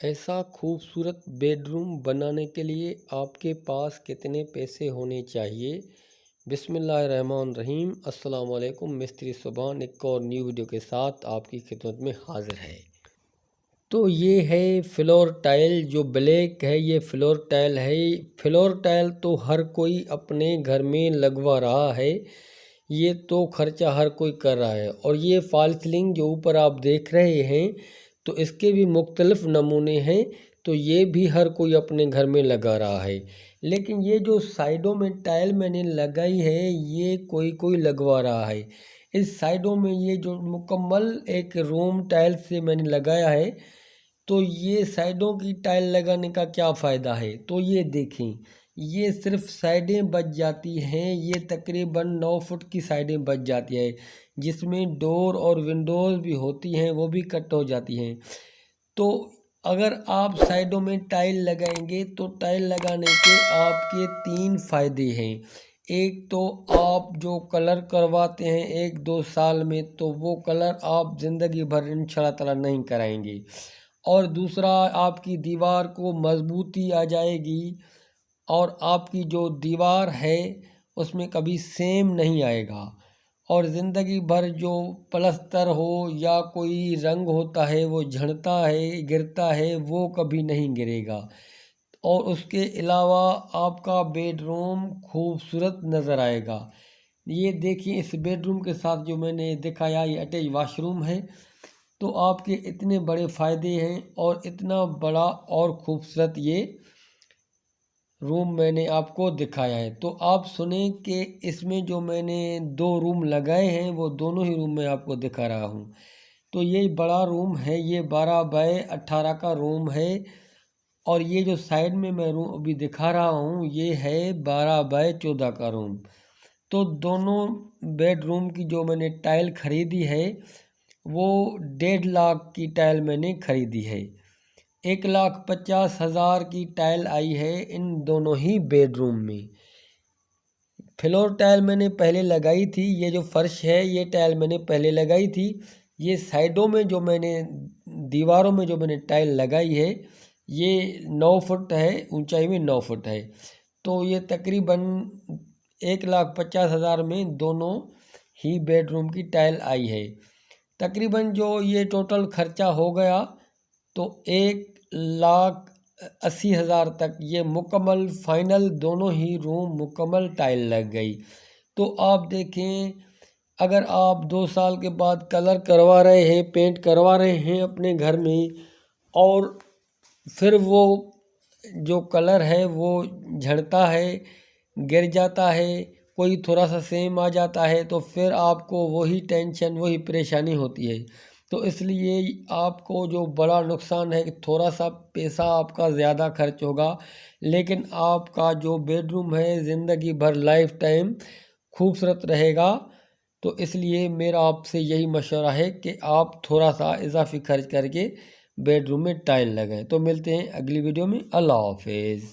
ऐसा खूबसूरत बेडरूम बनाने के लिए आपके पास कितने पैसे होने चाहिए। बिस्मिल्लाहिर्रहमानिर्रहीम। अस्सलाम वालेकुम। मिस्त्री सुभान एक और न्यू वीडियो के साथ आपकी खिदमत में हाजिर है। तो ये है फ्लोर टाइल, जो ब्लैक है ये फ्लोर टाइल है। फ्लोर टाइल तो हर कोई अपने घर में लगवा रहा है, ये तो खर्चा हर कोई कर रहा है। और ये फॉल सीलिंग जो ऊपर आप देख रहे हैं, तो इसके भी मुख्तलिफ नमूने हैं, तो ये भी हर कोई अपने घर में लगा रहा है। लेकिन ये जो साइडों में टाइल मैंने लगाई है, ये कोई कोई लगवा रहा है। इस साइडों में ये जो मुकम्मल एक रूम टाइल से मैंने लगाया है, तो ये साइडों की टाइल लगाने का क्या फ़ायदा है। तो ये देखें, ये सिर्फ साइडें बच जाती हैं, ये तकरीबन 9 फुट की साइडें बच जाती है, जिसमें डोर और विंडोज़ भी होती हैं, वो भी कट हो जाती हैं। तो अगर आप साइडों में टाइल लगाएंगे तो टाइल लगाने के आपके 3 फ़ायदे हैं। एक तो आप जो कलर करवाते हैं 1-2 साल में, तो वो कलर आप ज़िंदगी भर इंशाअल्लाह ताला नहीं कराएंगे। और दूसरा, आपकी दीवार को मजबूती आ जाएगी, और आपकी जो दीवार है उसमें कभी सेम नहीं आएगा। और ज़िंदगी भर जो प्लस्तर हो या कोई रंग होता है वो झड़ता है, गिरता है, वो कभी नहीं गिरेगा। और उसके अलावा आपका बेडरूम खूबसूरत नज़र आएगा। ये देखिए, इस बेडरूम के साथ जो मैंने दिखाया ये अटैच वाशरूम है। तो आपके इतने बड़े फ़ायदे हैं और इतना बड़ा और ख़ूबसूरत ये रूम मैंने आपको दिखाया है। तो आप सुने कि इसमें जो मैंने 2 रूम लगाए हैं, वो दोनों ही रूम मैं आपको दिखा रहा हूँ। तो ये बड़ा रूम है, ये 12 बाय 18 का रूम है। और ये जो साइड में मैं रूम अभी दिखा रहा हूँ, ये है 12 बाय 14 का रूम। तो दोनों बेडरूम की जो मैंने टाइल ख़रीदी है, वो 1.5 लाख की टाइल मैंने ख़रीदी है। 1,50,000 की टाइल आई है इन दोनों ही बेडरूम में। फ्लोर टाइल मैंने पहले लगाई थी, ये जो फर्श है ये टाइल मैंने पहले लगाई थी। ये साइडों में जो मैंने दीवारों में जो मैंने टाइल लगाई है, ये 9 फुट है, ऊंचाई में 9 फुट है। तो ये तकरीबन 1,50,000 में दोनों ही बेडरूम की टाइल आई है। तकरीबन जो ये टोटल खर्चा हो गया, तो 1,80,000 तक ये मुकम्मल फाइनल दोनों ही रूम मुकम्मल टाइल लग गई। तो आप देखें, अगर आप 2 साल के बाद कलर करवा रहे हैं, पेंट करवा रहे हैं अपने घर में, और फिर वो जो कलर है वो झड़ता है, गिर जाता है, कोई थोड़ा सा सेम आ जाता है, तो फिर आपको वही टेंशन, वही परेशानी होती है। तो इसलिए आपको जो बड़ा नुकसान है कि थोड़ा सा पैसा आपका ज़्यादा खर्च होगा, लेकिन आपका जो बेडरूम है ज़िंदगी भर लाइफ टाइम खूबसूरत रहेगा। तो इसलिए मेरा आपसे यही मशवरा है कि आप थोड़ा सा इजाफी खर्च करके बेडरूम में टाइल लगाएं। तो मिलते हैं अगली वीडियो में। अल्लाह हाफिज़।